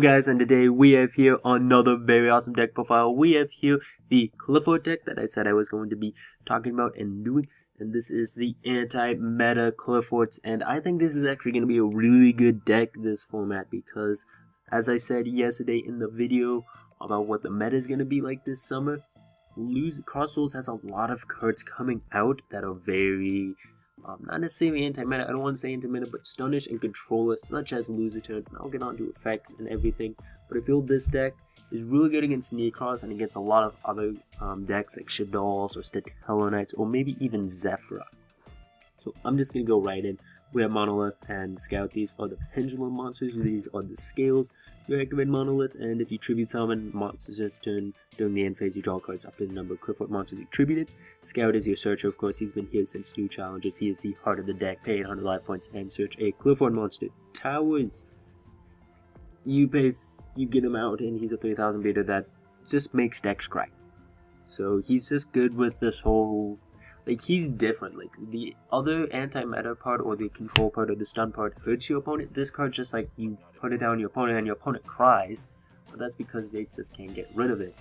guys, and today we have here another very awesome deck profile. We have here the Qliphort deck that I said I was going to be talking about and doing, and this is the anti-meta Qliphorts, and I think this is actually going to be a really good deck, this format, because as I said yesterday in the video about what the meta is going to be like this summer, Crossroads has a lot of cards coming out that are very not necessarily anti-meta, I don't want to say anti-meta, but stunish and controlers, such as Loser Turn. I'll get on to effects and everything, but I feel this deck is really good against Necros and against a lot of other decks like Shaddolls or Stellonites or maybe even Zephyra. So I'm just going to go right in. We have Monolith and Scout. These are the Pendulum monsters. These are the scales. You activate Monolith, and if you tribute summon monsters this turn during the end phase, you draw cards up to the number of Qliphort monsters you tributed. Scout is your searcher, of course. He's been here since new challenges. He is the heart of the deck. Pay 800 life points and search a Qliphort monster. Towers. You get him out, and he's a 3000 beta that just makes decks cry. So he's just good with this whole. Like, he's different. Like, the other anti-meta part or the control part or the stun part hurts your opponent. This card just, like, you put it down your opponent and your opponent cries. But that's because they just can't get rid of it.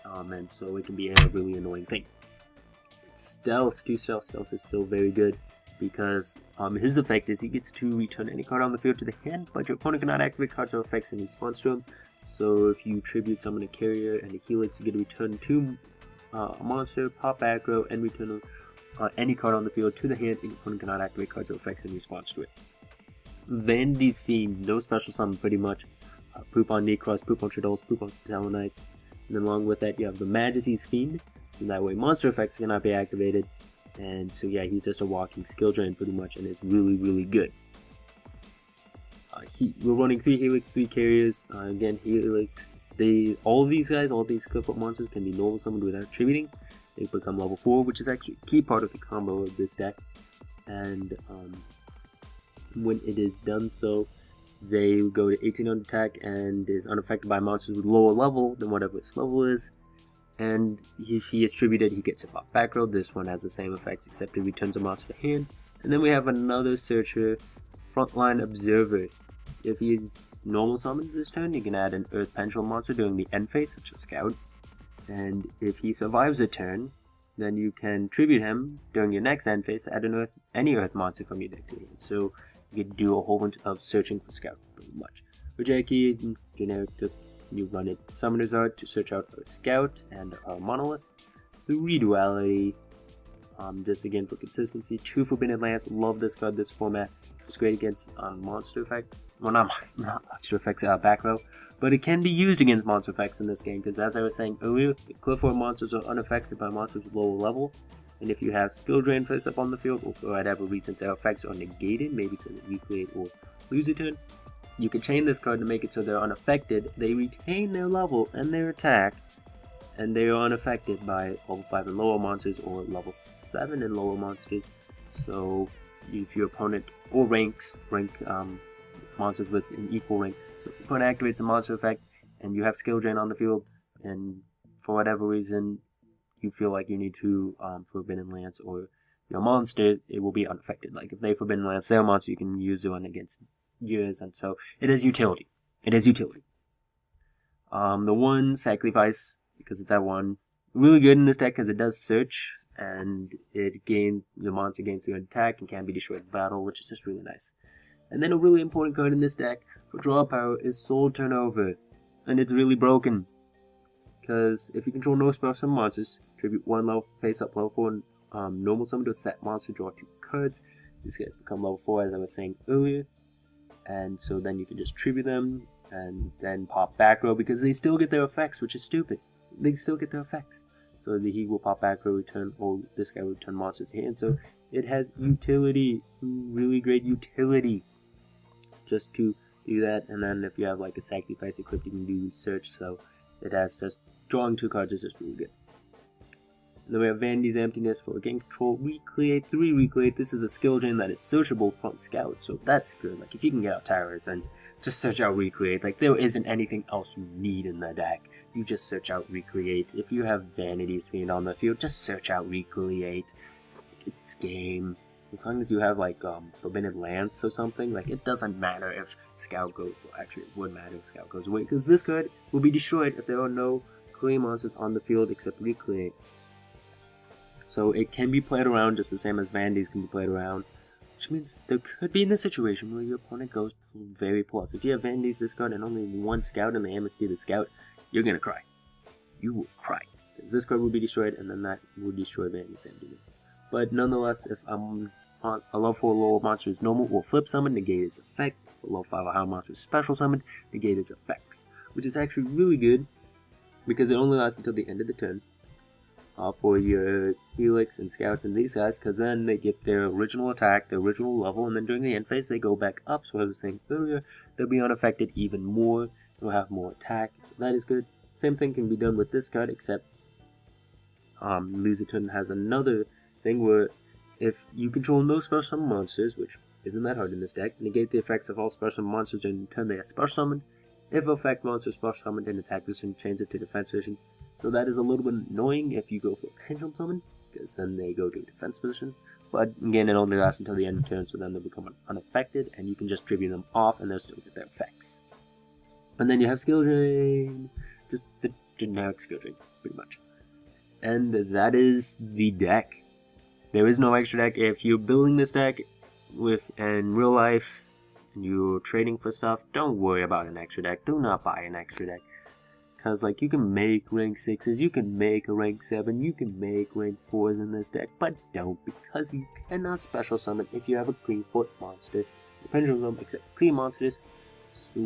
And so it can be a really annoying thing. Stealth, 2 stealth is still very good. Because his effect is he gets to return any card on the field to the hand, but your opponent cannot activate cards or effects in response to him. So if you tribute summon a carrier and a helix, you get to return 2 a monster, pop aggro, and return any card on the field to the hand, and your opponent cannot activate cards or effects in response to it. Vandy's Fiend, no special summon pretty much. Poop on Necros, poop on Shaddolls, poop on Stellonites. And then along with that you have the Majesty's Fiend, so that way monster effects cannot be activated. And so yeah, he's just a walking skill drain pretty much, and is really good. We're running 3 Helix, 3 carriers. Again, Helix, all of these Qliphort monsters can be normal summoned without tributing. They become level 4, which is actually a key part of the combo of this deck. And when it is done so, they go to 1800 attack and is unaffected by monsters with lower level than whatever its level is. And if he is tributed, he gets a pop back row. This one has the same effects except it returns a monster to hand. And then we have another searcher, Frontline Observer. If he is normal summoned this turn, you can add an Earth Pendulum monster during the end phase, such as Scout. And if he survives a turn, then you can tribute him during your next end phase, add any Earth monster from your deck to hand. So you can do a whole bunch of searching for Scout, pretty much. For Jackie, generic, just you run it Summoner's Art to search out a Scout and a Monolith. The Reduality, just again for consistency. 2 Forbidden Lance, love this card, this format. It's great against monster effects. Well, not monster effects, back row. But it can be used against monster effects in this game, because as I was saying earlier, the Qliphort monsters are unaffected by monsters with lower level. And if you have Skill Drain face up on the field, or for whatever reason their effects are negated, maybe to the reqliate or Loser Turn, you can chain this card to make it so they're unaffected. They retain their level and their attack, and they are unaffected by level 5 and lower monsters or level 7 and lower monsters. So if your opponent or rank monsters with an equal rank, so if your opponent activates a monster effect and you have Skill Drain on the field, and for whatever reason you feel like you need to Forbidden Lance or your monster, it will be unaffected. Like if they Forbidden Lance their monster, you can use the one against yours, and so it has utility. It has utility. The one Sacrifice, because it's that one, really good in this deck because it does search, and the monster gains an attack and can be destroyed in battle, which is just really nice. And then a really important card in this deck for draw power is Soul Turnover, and it's really broken because if you control no spell summon monsters, tribute 1 level face up level 4 normal summon to a set monster, draw 2 cards. These guys become level 4 as I was saying earlier, and so then you can just tribute them and then pop back row because they still get their effects, which is stupid. They still get their effects. So he will pop back row, return, or this guy will return monsters to hand. So it has utility, really great utility, just to do that. And then if you have like a Sacrifice equipped, you can do search. So it has just drawing 2 cards is just really good. And then we have Vandy's Emptiness for game control. Reqliate, 3 reqliate. This is a skill drain that is searchable from Scout, so that's good. Like if you can get out towers and just search out reqliate, like there isn't anything else you need in the deck. You just search out reqliate. If you have Vanity's Fiend on the field, just search out reqliate. It's game. As long as you have like Forbidden Lance or something, like it doesn't matter if Scout goes. Well, actually, it would matter if Scout goes away, because this card will be destroyed if there are no clay monsters on the field except reqliate. So it can be played around just the same as Vandy's can be played around, which means there could be in the situation where your opponent goes very plus. If you have Vandy's this card and only one Scout and the MST the Scout, you're gonna cry. You will cry. Because this card will be destroyed, and then that will destroy Vandy's emptiness. But nonetheless, if a level 4 lower monster is normal or flip summon, negate its effects. If a level 5 or higher monster is special summoned, negate its effects. Which is actually really good, because it only lasts until the end of the turn. For your Helix and Scouts and these guys, because then they get their original attack, their original level, and then during the end phase they go back up. So as I was saying earlier, they'll be unaffected even more, they'll have more attack, so that is good. Same thing can be done with this card, except Lose a Turn has another thing where if you control no special summon monsters, which isn't that hard in this deck, negate the effects of all special monsters during the turn they are special summoned. If effect monster is special summoned in attack position, change it to defense position. So that is a little bit annoying if you go for Pendulum Summon, because then they go to defense position. But again, it only lasts until the end of the turn, so then they'll become unaffected, and you can just tribute them off, and they'll still get their effects. And then you have Skill Drain, just the generic Skill Drain, pretty much. And that is the deck. There is no extra deck. If you're building this deck in real life, and you're trading for stuff, don't worry about an extra deck. Do not buy an extra deck. Because, like, you can make rank 6s, you can make a rank 7, you can make rank 4s in this deck, but don't, because you cannot special summon if you have a Qliphort monster. The Pendulum except clean monsters, so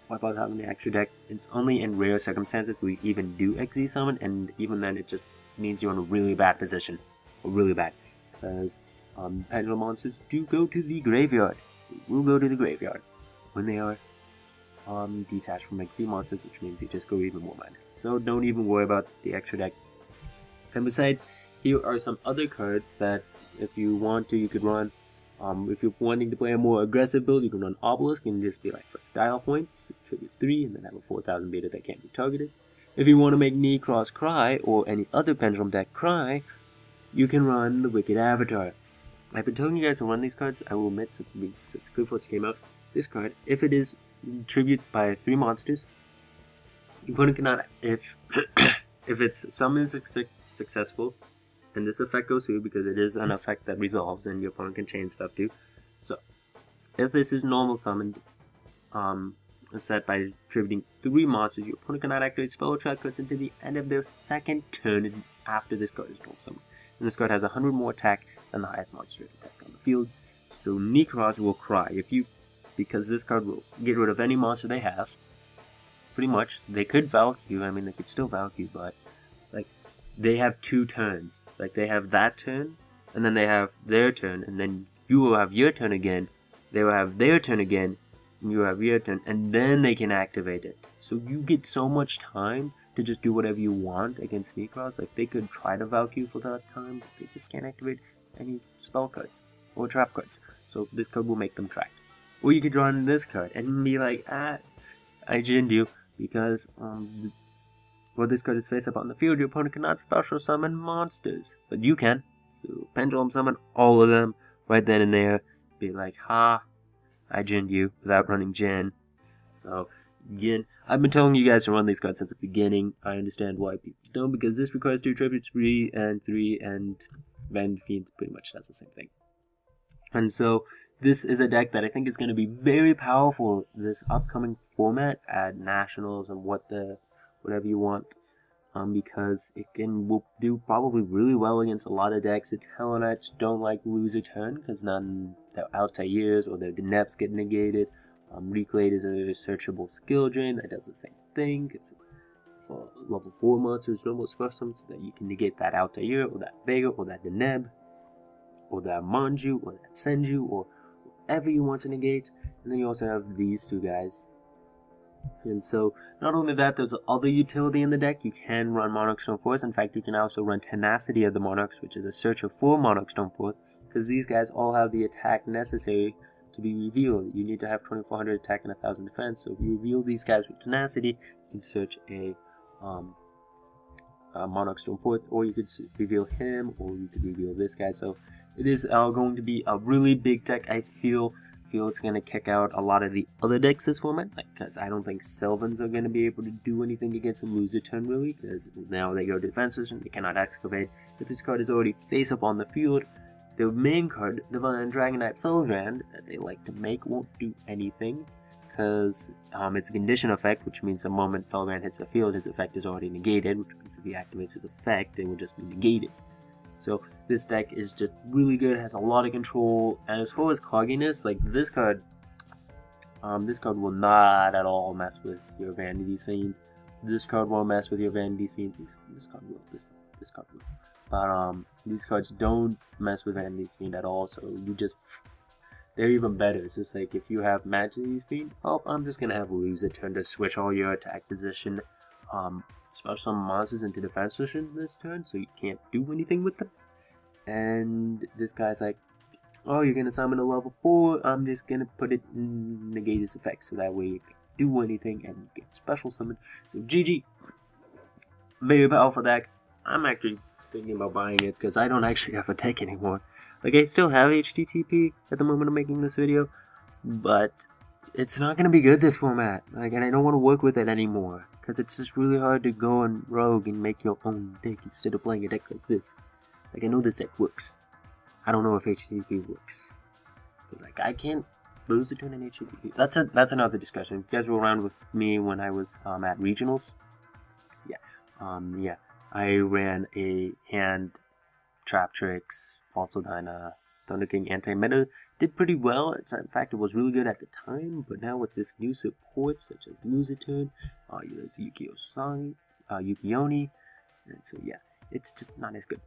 what about having the extra deck? It's only in rare circumstances we even do XZ summon, and even then it just means you're in a really bad position. Or really bad. Because Pendulum monsters do go to the graveyard. They will go to the graveyard when they are detached from XZ monsters, which means you just go even more minus. So don't even worry about the extra deck. And besides, here are some other cards that if you want to, you could run. If you're wanting to play a more aggressive build, you can run Obelisk and just be like for style points, tribute 3, and then have a 4000 beta that can't be targeted. If you want to make Necros cry, or any other Pendulum deck cry, you can run the Wicked Avatar. I've been telling you guys to run these cards, I will admit, since Qliphort came out. This card, if it is tribute by 3 monsters, your opponent cannot, if its summon is successful, and this effect goes through because it is an effect that resolves and your opponent can change stuff too. So, if this is normal summoned, set by tributing 3 monsters, your opponent cannot activate spell or trap cards until the end of their second turn after this card is normal summoned. And this card has 100 more attack than the highest monster attack on the field. So Necros will cry because this card will get rid of any monster they have. Pretty much. They could Valk you, I mean they could still Valk you, but like they have 2 turns. Like they have that turn, and then they have their turn, and then you will have your turn again, they will have their turn again, and you have your turn, and then they can activate it. So you get so much time to just do whatever you want against Necros. Like they could try to Valk you for that time, but they just can't activate any spell cards or trap cards. So this card will make them tracked. Or you could run this card and be like, I ginned you, because well, this card is face up on the field, your opponent cannot special summon monsters, but you can. So Pendulum summon all of them right then and there. Be like, ha, I ginned you without running Jin. So again, I've been telling you guys to run these cards since the beginning. I understand why people don't, because this requires 2 tributes, 3 and 3, and Van Fiend pretty much does the same thing. And so this is a deck that I think is going to be very powerful this upcoming format at Nationals and whatever you want, because it will do probably really well against a lot of decks. The Tellarknights don't like lose a turn because none their Altairs or their Denebs get negated. reqliate is a searchable skill drain that does the same thing. It's for level 4 monsters, normal specimens, so that you can negate that Altair or that Vega or that Deneb or that Manju or that Senju or whatever you want to negate. And then you also have these 2 guys. And so, not only that, there's other utility in the deck. You can run Monarch Stoneforth. In fact, you can also run Tenacity of the Monarchs, which is a searcher for Monarch Stoneforth, because these guys all have the attack necessary to be revealed. You need to have 2400 attack and 1000 defense. So if you reveal these guys with Tenacity, you can search a Monarch Stoneforth, or you could reveal him, or you could reveal this guy. So It is going to be a really big deck. I feel it's going to kick out a lot of the other decks this format, because I don't think Sylvans are going to be able to do anything against a loser turn, really, because now they go to defense position, they cannot excavate. If this card is already face up on the field, the main card, Divine Dragonite Feldrand, that they like to make, won't do anything, because it's a condition effect, which means the moment Feldrand hits the field, his effect is already negated, which means if he activates his effect, it will just be negated. So this deck is just really good, has a lot of control, and as far as clogginess, like this card will not at all mess with your Vanity's Fiend. This card won't mess with your Vanity's Fiend. This card will. This card will. But these cards don't mess with Vanity's Fiend at all, so you just, they're even better. It's just like if you have Majesty's Fiend, oh, I'm just gonna have Loser turn to switch all your attack position, special summon monsters into defense position this turn, so you can't do anything with them. And this guy's like, oh, you're gonna summon a level 4, I'm just gonna put it in negate its effect, so that way you can do anything and get special summon. So GG, very powerful deck. I'm actually thinking about buying it because I don't actually have a deck anymore. Like, I still have HTTP at the moment of making this video, but it's not gonna be good this format. Like, and I don't want to work with it anymore because it's just really hard to go on Rogue and make your own deck instead of playing a deck like this. Like, I know this deck works. I don't know if HTTP works. But, like, I can't lose the turn in HTTP. That's another discussion. If you guys were around with me when I was at regionals, yeah, I ran a hand, Trap Tricks, Falso Dyna, Thunder King, Anti-Meta. Did pretty well. In fact, it was really good at the time, but now with this new support, such as Loser Turn, there's Yukioni, and so yeah, it's just not as good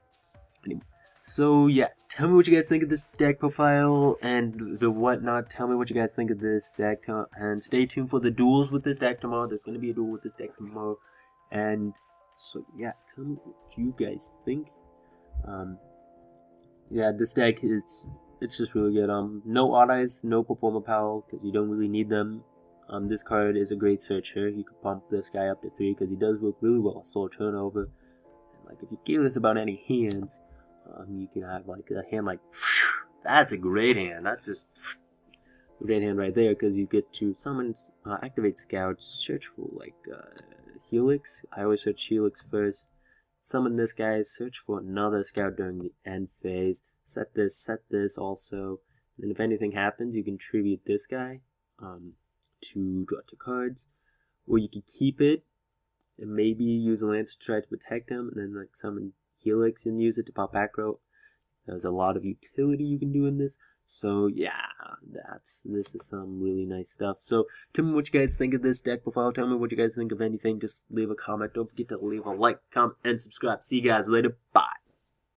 anymore. So yeah, tell me what you guys think of this deck profile and the whatnot. Tell me what you guys think of this deck, and stay tuned for the duels with this deck tomorrow. There's going to be a duel with this deck tomorrow, and so yeah, tell me what you guys think. Yeah, this deck, it's just really good. No odd eyes, no performer power, because you don't really need them. This card is a great searcher. You could pump this guy up to 3 because he does work really well. Soul Turnover. And, like, if you're curious about any hands, you can have like a hand like, that's a great hand. That's just a great hand right there, because you get to summon, activate Scout, search for like Helix. I always search Helix first. Summon this guy, search for another Scout during the end phase. Set this also. Then if anything happens, you can tribute this guy to draw 2 cards. Or you can keep it and maybe use a lance to try to protect him, and then like summon Helix and use it to pop aggro. There's a lot of utility you can do in this. So yeah, this is some really nice stuff. So tell me what you guys think of this deck profile. Tell me what you guys think of anything. Just leave a comment. Don't forget to leave a like, comment, and subscribe. See you guys later. Bye.